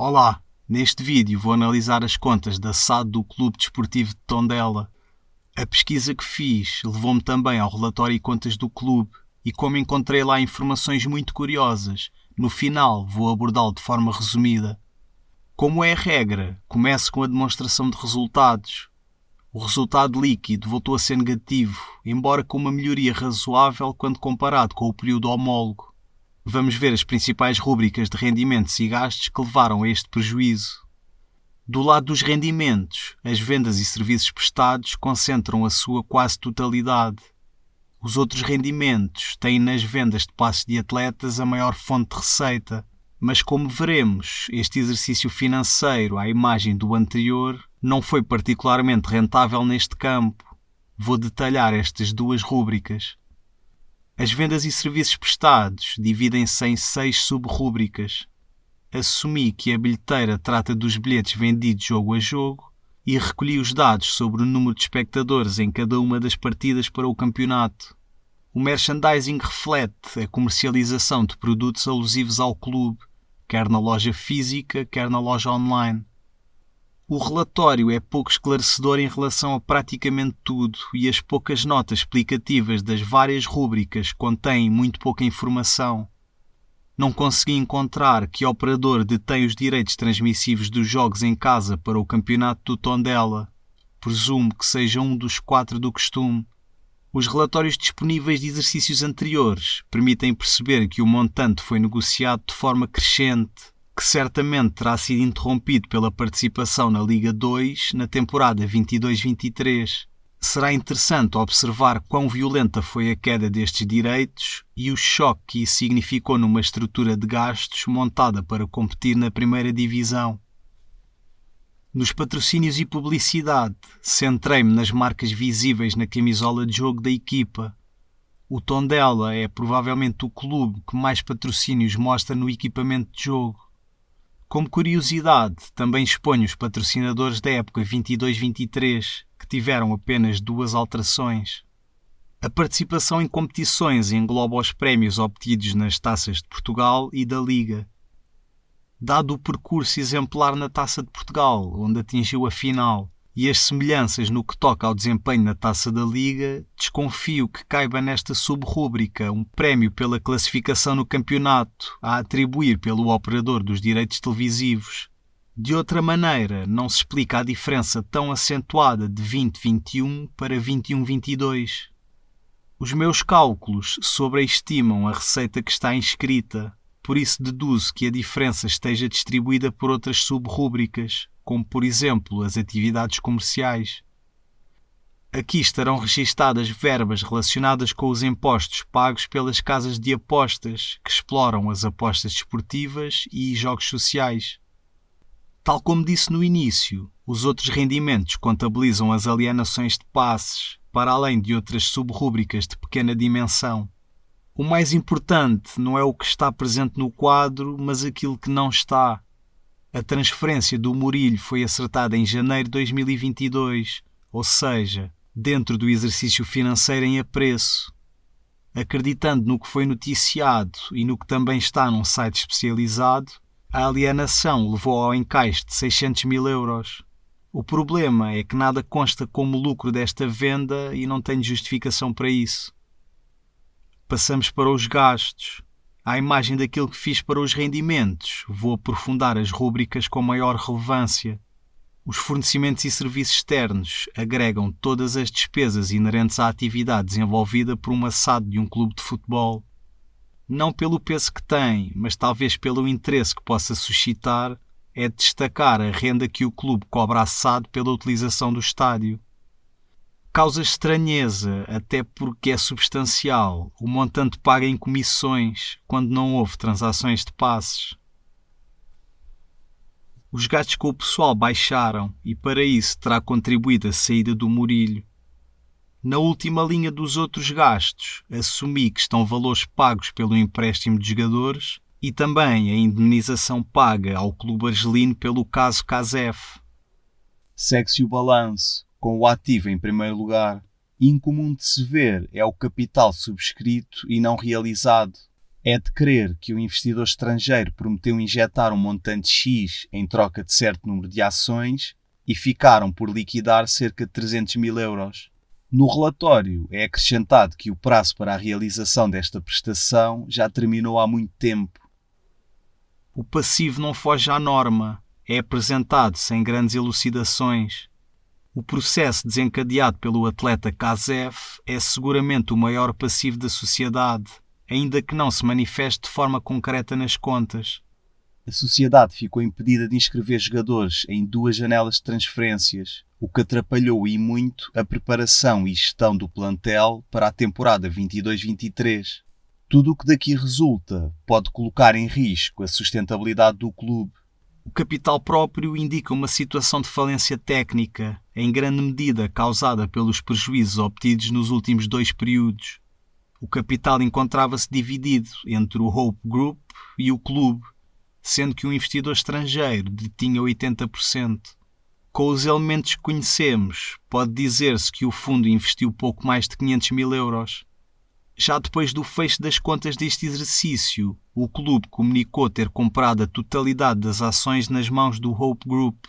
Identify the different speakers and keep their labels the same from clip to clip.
Speaker 1: Olá, neste vídeo vou analisar as contas da SAD do Clube Desportivo de Tondela. A pesquisa que fiz levou-me também ao relatório e contas do clube e como encontrei lá informações muito curiosas, no final vou abordá-lo de forma resumida. Como é a regra, começo com a demonstração de resultados. O resultado líquido voltou a ser negativo, embora com uma melhoria razoável quando comparado com o período homólogo. Vamos ver as principais rúbricas de rendimentos e gastos que levaram a este prejuízo. Do lado dos rendimentos, as vendas e serviços prestados concentram a sua quase totalidade. Os outros rendimentos têm nas vendas de passes de atletas a maior fonte de receita, mas como veremos, este exercício financeiro, à imagem do anterior, não foi particularmente rentável neste campo. Vou detalhar estas duas rúbricas. As vendas e serviços prestados dividem-se em 6 sub-rúbricas. Assumi que a bilheteira trata dos bilhetes vendidos jogo a jogo e recolhi os dados sobre o número de espectadores em cada uma das partidas para o campeonato. O merchandising reflete a comercialização de produtos alusivos ao clube, quer na loja física, quer na loja online. O relatório é pouco esclarecedor em relação a praticamente tudo e as poucas notas explicativas das várias rúbricas contêm muito pouca informação. Não consegui encontrar que operador detém os direitos transmissivos dos jogos em casa para o campeonato do Tondela. Presumo que seja um dos 4 do costume. Os relatórios disponíveis de exercícios anteriores permitem perceber que o montante foi negociado de forma crescente, que certamente terá sido interrompido pela participação na Liga 2 na temporada 22-23. Será interessante observar quão violenta foi a queda destes direitos e o choque que isso significou numa estrutura de gastos montada para competir na primeira divisão. Nos patrocínios e publicidade, centrei-me nas marcas visíveis na camisola de jogo da equipa. O Tondela é provavelmente o clube que mais patrocínios mostra no equipamento de jogo. Como curiosidade, também exponho os patrocinadores da época 22-23, que tiveram apenas 2 alterações. A participação em competições engloba os prémios obtidos nas Taças de Portugal e da Liga. Dado o percurso exemplar na Taça de Portugal, onde atingiu a final, e as semelhanças no que toca ao desempenho na Taça da Liga, desconfio que caiba nesta sub-rúbrica um prémio pela classificação no campeonato, a atribuir pelo operador dos direitos televisivos. De outra maneira, não se explica a diferença tão acentuada de 20-21 para 21-22. Os meus cálculos sobreestimam a receita que está inscrita, por isso deduzo que a diferença esteja distribuída por outras sub-rúbricas, como por exemplo as atividades comerciais. Aqui estarão registadas verbas relacionadas com os impostos pagos pelas casas de apostas, que exploram as apostas desportivas e jogos sociais. Tal como disse no início, os outros rendimentos contabilizam as alienações de passes, para além de outras sub-rúbricas de pequena dimensão. O mais importante não é o que está presente no quadro, mas aquilo que não está. A transferência do Murilho foi acertada em janeiro de 2022, ou seja, dentro do exercício financeiro em apreço. Acreditando no que foi noticiado e no que também está num site especializado, a alienação levou ao encaixe de 600 mil euros. O problema é que nada consta como lucro desta venda e não tenho justificação para isso. Passamos para os gastos. À imagem daquilo que fiz para os rendimentos, vou aprofundar as rúbricas com maior relevância. Os fornecimentos e serviços externos agregam todas as despesas inerentes à atividade desenvolvida por uma SAD de um clube de futebol. Não pelo peso que tem, mas talvez pelo interesse que possa suscitar, é destacar a renda que o clube cobra à SAD pela utilização do estádio. Causa estranheza, até porque é substancial, o montante pago em comissões, quando não houve transações de passes. Os gastos com o pessoal baixaram e para isso terá contribuído a saída do Murilho. Na última linha dos outros gastos, assumi que estão valores pagos pelo empréstimo de jogadores e também a indemnização paga ao clube argelino pelo caso Casef. Segue-se o balanço, com o ativo em primeiro lugar. Incomum de se ver é o capital subscrito e não realizado. É de crer que o investidor estrangeiro prometeu injetar um montante X em troca de certo número de ações e ficaram por liquidar cerca de 300 mil euros. No relatório é acrescentado que o prazo para a realização desta prestação já terminou há muito tempo. O passivo não foge à norma, é apresentado sem grandes elucidações. O processo desencadeado pelo atleta Kazev é seguramente o maior passivo da sociedade, ainda que não se manifeste de forma concreta nas contas. A sociedade ficou impedida de inscrever jogadores em 2 janelas de transferências, o que atrapalhou e muito a preparação e gestão do plantel para a temporada 22-23. Tudo o que daqui resulta pode colocar em risco a sustentabilidade do clube. O capital próprio indica uma situação de falência técnica, em grande medida causada pelos prejuízos obtidos nos últimos 2 períodos. O capital encontrava-se dividido entre o Hope Group e o clube, sendo que um investidor estrangeiro detinha 80%. Com os elementos que conhecemos, pode dizer-se que o fundo investiu pouco mais de 500 mil euros. Já depois do fecho das contas deste exercício, o clube comunicou ter comprado a totalidade das ações nas mãos do Hope Group.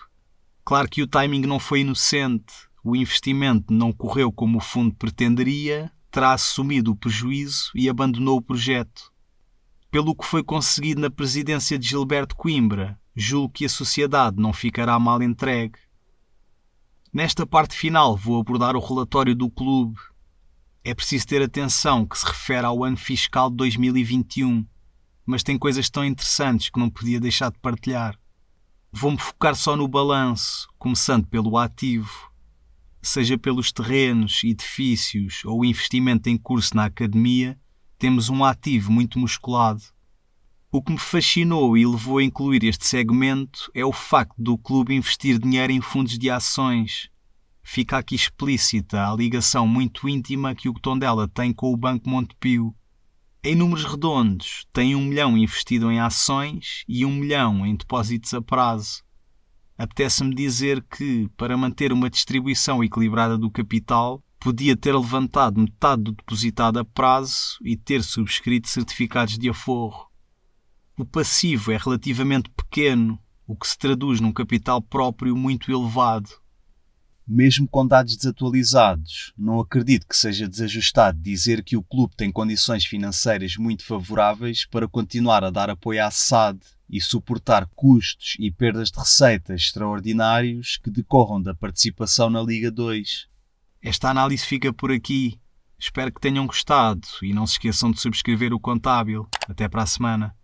Speaker 1: Claro que o timing não foi inocente, o investimento não correu como o fundo pretenderia, terá assumido o prejuízo e abandonou o projeto. Pelo que foi conseguido na presidência de Gilberto Coimbra, julgo que a sociedade não ficará mal entregue. Nesta parte final vou abordar o relatório do clube. É preciso ter atenção que se refere ao ano fiscal de 2021, mas tem coisas tão interessantes que não podia deixar de partilhar. Vou-me focar só no balanço, começando pelo ativo. Seja pelos terrenos, edifícios ou investimento em curso na academia, temos um ativo muito musculado. O que me fascinou e levou a incluir este segmento é o facto do clube investir dinheiro em fundos de ações. Fica aqui explícita a ligação muito íntima que o Tondela tem com o Banco Montepio. Em números redondos, tem 1 milhão investido em ações e 1 milhão em depósitos a prazo. Apetece-me dizer que, para manter uma distribuição equilibrada do capital, podia ter levantado metade do depositado a prazo e ter subscrito certificados de aforro. O passivo é relativamente pequeno, o que se traduz num capital próprio muito elevado. Mesmo com dados desatualizados, não acredito que seja desajustado dizer que o clube tem condições financeiras muito favoráveis para continuar a dar apoio à SAD e suportar custos e perdas de receitas extraordinários que decorram da participação na Liga 2. Esta análise fica por aqui. Espero que tenham gostado e não se esqueçam de subscrever o Contábil. Até para a semana.